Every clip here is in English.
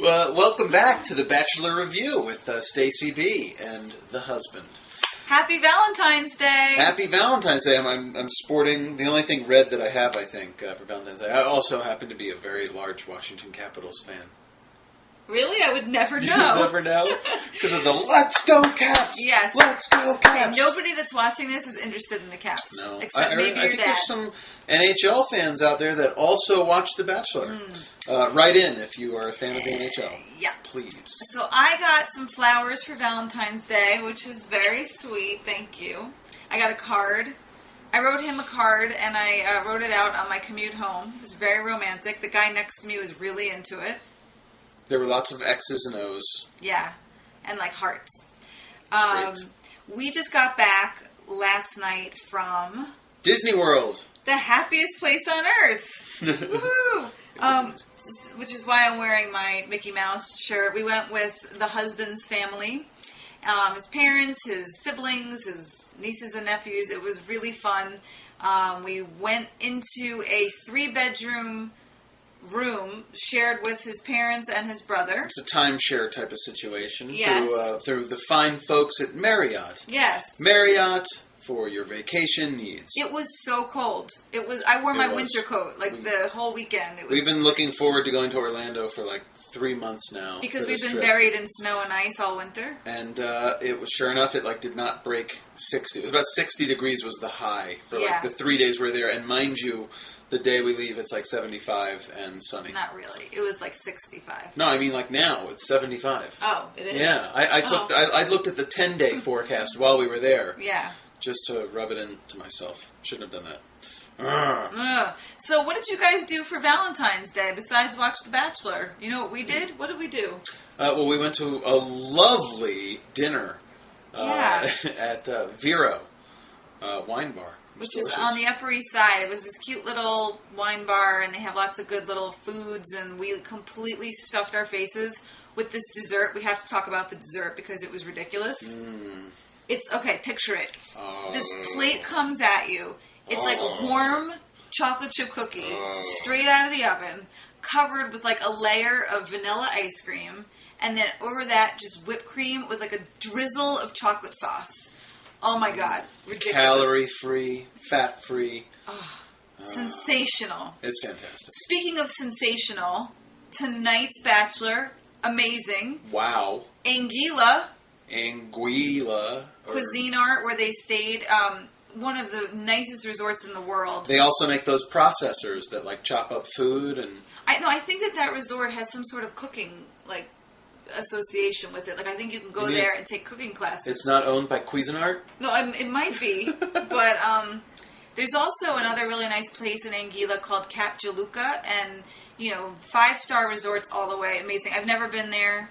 Welcome back to the Bachelor Review with Stacey B and The Husband. Happy Valentine's Day! Happy Valentine's Day. I'm sporting the only thing red that I have, I think, for Valentine's Day. I also happen to be a very large Washington Capitals fan. Really? I would never know. You never know? Because of the Let's Go Caps! Yes. Let's Go Caps! And nobody that's watching this is interested in the Caps. No. Except maybe I your think dad. there's some NHL fans out there that also watch The Bachelor. Write in if you are a fan of the NHL. Yeah. Please. So I got some flowers for Valentine's Day, which was very sweet. Thank you. I got a card. I wrote him a card, and I wrote it out on my commute home. It was very romantic. The guy next to me was really into it. There were lots of X's and O's. Yeah, and like hearts. Great. We just got back last night from Disney World. the happiest place on earth. Woohoo! Which is why I'm wearing my Mickey Mouse shirt. We went with the husband's family, his parents, his siblings, his nieces and nephews. It was really fun. We went into a 3-bedroom room shared with his parents and his brother. It's a timeshare type of situation. Yes. Through the fine folks at Marriott. Yes. Marriott for your vacation needs. It was so cold. I wore my winter coat the whole weekend. We've been looking forward to going to Orlando for like 3 months now. Because we've been buried in snow and ice all winter. And it was, sure enough, it did not break 60. It was about 60 degrees was the high for the 3 days we were there. And mind you, the day we leave, it's like 75 and sunny. Not really. It was like 65. No, I mean like now, it's 75. Oh, it is? Yeah, I looked at the 10-day forecast while we were there. Yeah. Just to rub it into myself. Shouldn't have done that. So what did you guys do for Valentine's Day besides watch The Bachelor? You know what we did? What did we do? Well, we went to a lovely dinner at Vero Wine Bar. Which is on the Upper East Side. It was this cute little wine bar, and they have lots of good little foods, and we completely stuffed our faces with this dessert. We have to talk about the dessert because it was ridiculous. It's, okay, picture it. This plate comes at you. It's like a warm chocolate chip cookie, straight out of the oven, covered with like a layer of vanilla ice cream, and then over that, just whipped cream with like a drizzle of chocolate sauce. Oh my God, ridiculous. Calorie-free, fat-free. Sensational. It's fantastic. Speaking of sensational, tonight's Bachelor, amazing. Wow. Anguilla. Cuisine Art, where they stayed, one of the nicest resorts in the world. They also make those processors that chop up food and... I think that resort has some sort of cooking, association with it. I think you can go there and take cooking classes. It's not owned by Cuisinart? No, it might be. But there's also another really nice place in Anguilla called Cap Juluca, and 5-star resorts all the way. Amazing. I've never been there.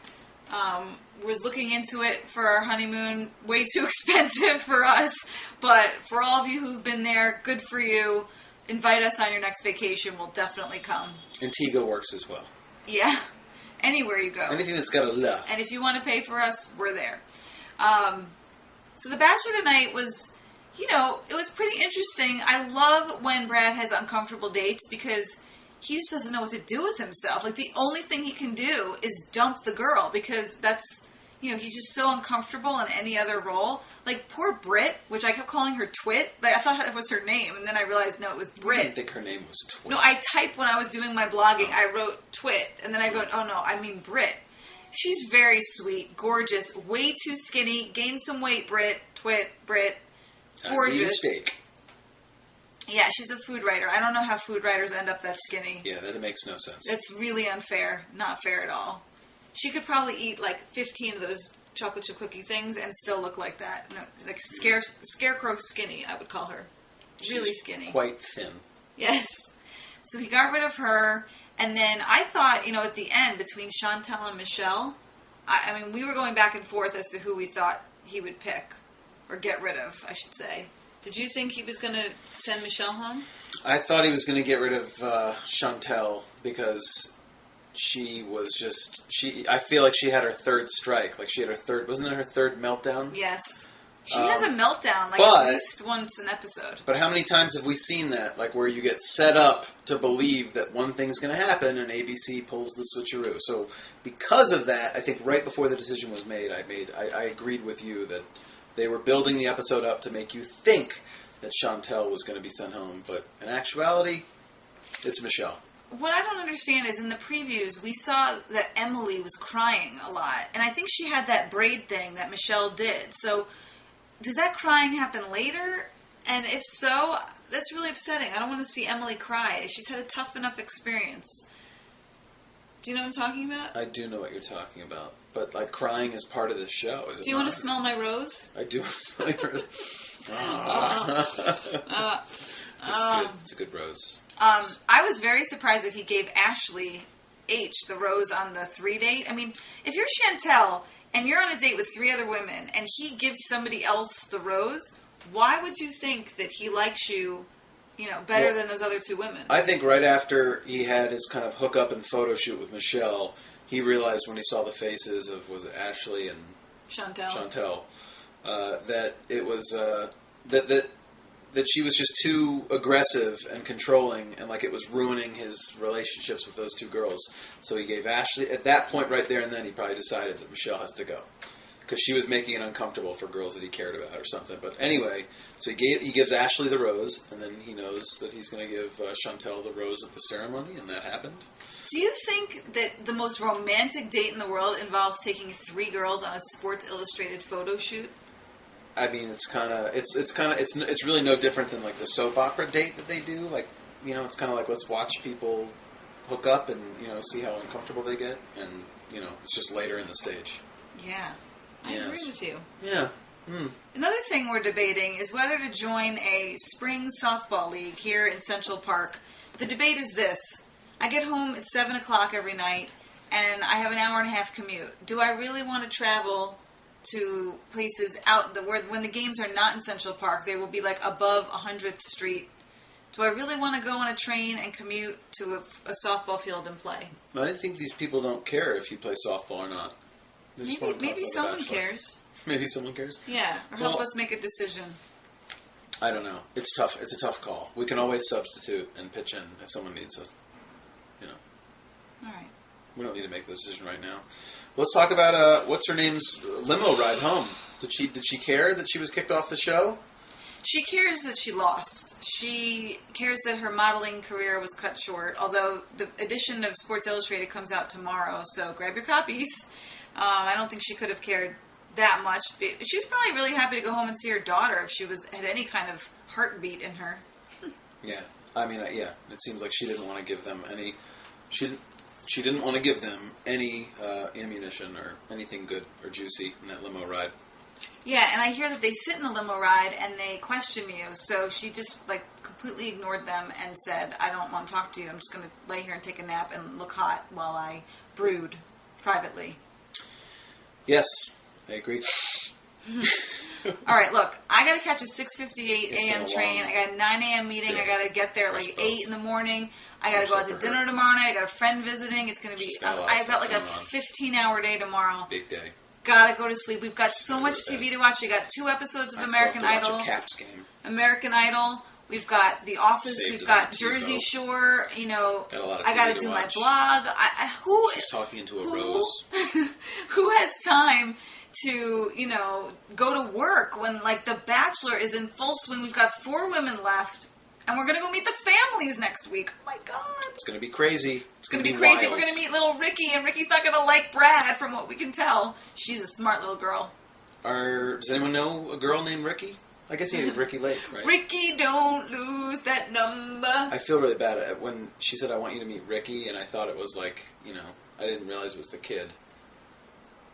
Was looking into it for our honeymoon. Way too expensive for us. But for all of you who've been there, good for you. Invite us on your next vacation. We'll definitely come. Antigua works as well. Yeah. Anywhere you go. Anything that's got a la. And if you want to pay for us, we're there. So The Bachelor tonight was, it was pretty interesting. I love when Brad has uncomfortable dates because he just doesn't know what to do with himself. The only thing he can do is dump the girl because that's, he's just so uncomfortable in any other role. Poor Britt, which I kept calling her Twit. I thought it was her name, and then I realized, no, it was Britt. I didn't think her name was Twit. No, I typed when I was doing my blogging, I wrote Twit, and then I go, oh no, I mean Britt. She's very sweet, gorgeous, way too skinny, gained some weight, Britt, Twit, Britt, gorgeous. Eat a steak. Yeah, she's a food writer. I don't know how food writers end up that skinny. Yeah, that makes no sense. It's really unfair. Not fair at all. She could probably eat 15 of those chocolate chip cookie things and still look like that. No, scarecrow skinny, I would call her. Really skinny. Quite thin. Yes. So he got rid of her, and then I thought, at the end, between Chantel and Michelle, I mean, we were going back and forth as to who we thought he would pick, or get rid of, I should say. Did you think he was going to send Michelle home? I thought he was going to get rid of Chantel because she was just... I feel like she had her third strike. She had her third... Wasn't it her third meltdown? Yes. She has a meltdown, like, at least once an episode. But how many times have we seen that? Like, where you get set up to believe that one thing's going to happen, and ABC pulls the switcheroo. So, because of that, I think right before the decision was made, I agreed with you that they were building the episode up to make you think that Chantel was going to be sent home. But in actuality, it's Michelle. What I don't understand is in the previews, we saw that Emily was crying a lot. And I think she had that braid thing that Michelle did. So, does that crying happen later? And if so, that's really upsetting. I don't want to see Emily cry. She's had a tough enough experience. Do you know what I'm talking about? I do know what you're talking about. But, like, crying is part of this show, is it? Do you want to smell my rose? I do want to smell your rose. Good. It's a good rose. I was very surprised that he gave Ashley H the rose on the 3 date. I mean, if you're Chantel and you're on a date with 3 other women and he gives somebody else the rose, why would you think that he likes you, better than those other 2 women? I think right after he had his kind of hookup and photo shoot with Michelle, he realized when he saw the faces of, was it Ashley and Chantel, that it was that she was just too aggressive and controlling, and like it was ruining his relationships with those 2 girls. So he gave Ashley, at that point right there and then, he probably decided that Michelle has to go. Because she was making it uncomfortable for girls that he cared about or something. But anyway, so he gives Ashley the rose, and then he knows that he's going to give Chantel the rose at the ceremony, and that happened. Do you think that the most romantic date in the world involves taking 3 girls on a Sports Illustrated photo shoot? I mean, it's really no different than like the soap opera date that they do. Like, it's kind of like, let's watch people hook up and, see how uncomfortable they get. And, it's just later in the stage. Yeah. I agree with you. Yeah. Another thing we're debating is whether to join a spring softball league here in Central Park. The debate is this. I get home at 7 o'clock every night and I have an hour and a half commute. Do I really want to travel to places out where when the games are not in Central Park, they will be like above 100th Street? Do I really want to go on a train and commute to a softball field and play? I think these people don't care if you play softball or not. Maybe someone cares. Maybe someone cares? Yeah, or help us make a decision. I don't know. It's tough. It's a tough call. We can always substitute and pitch in if someone needs us. All right. We don't need to make the decision right now. Let's talk about what's her name's limo ride home. Did she care that she was kicked off the show? She cares that she lost. She cares that her modeling career was cut short. Although the edition of Sports Illustrated comes out tomorrow, so grab your copies. I don't think she could have cared that much. She was probably really happy to go home and see her daughter if she had any kind of heartbeat in her. Yeah, I mean, yeah. It seems like she didn't want to give them any. She didn't want to give them any ammunition or anything good or juicy in that limo ride. Yeah, and I hear that they sit in the limo ride and they question you. So she just completely ignored them and said, "I don't want to talk to you. I'm just going to lay here and take a nap and look hot while I brood privately." Yes, I agree. All right, look, I got to catch a 6:58 a.m. train. I got a 9 a.m. meeting. I got to get there at 8 in the morning. I got to go out to dinner tomorrow night. I got a friend visiting. It's going to be, I've got a 15-hour day tomorrow. Big day. Got to go to sleep. We've got so much TV to watch. We got 2 episodes of American Idol. Watch a Caps game. American Idol. We've got The Office. We've got Jersey Shore. Got a lot of TV I got to do my blog. She's talking into a rose. Who has time to, go to work when, The Bachelor is in full swing? We've got 4 women left, and we're going to go meet the families next week. Oh, my God. It's going to be crazy. It's going to be crazy. Wild. We're going to meet little Ricky, and Ricky's not going to like Brad, from what we can tell. She's a smart little girl. Does anyone know a girl named Ricky? I guess you have Ricky Lake, right? Ricky, don't lose that number. I feel really bad when she said, "I want you to meet Ricky," and I thought it was I didn't realize it was the kid.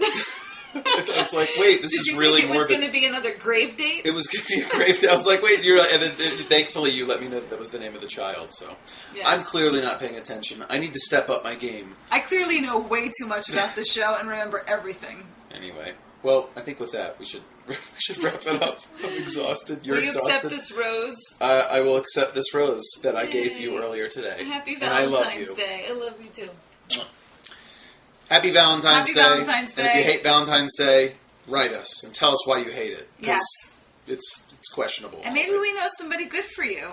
I was like, wait, this is really morbid. Did you think it was going to be another grave date? It was going to be a grave date. I was like, wait, you're right. And then, thankfully you let me know that was the name of the child. So yes. I'm clearly not paying attention. I need to step up my game. I clearly know way too much about the show and remember everything. Anyway, well, I think with that we should wrap it up. I'm exhausted. You're exhausted. Will you accept this rose? I will accept this rose that I gave you earlier today. Happy Valentine's Day. I love you too. Happy Valentine's Day. Happy Valentine's Day. And if you hate Valentine's Day, write us and tell us why you hate it. Yes. it's questionable. And maybe we know somebody good for you.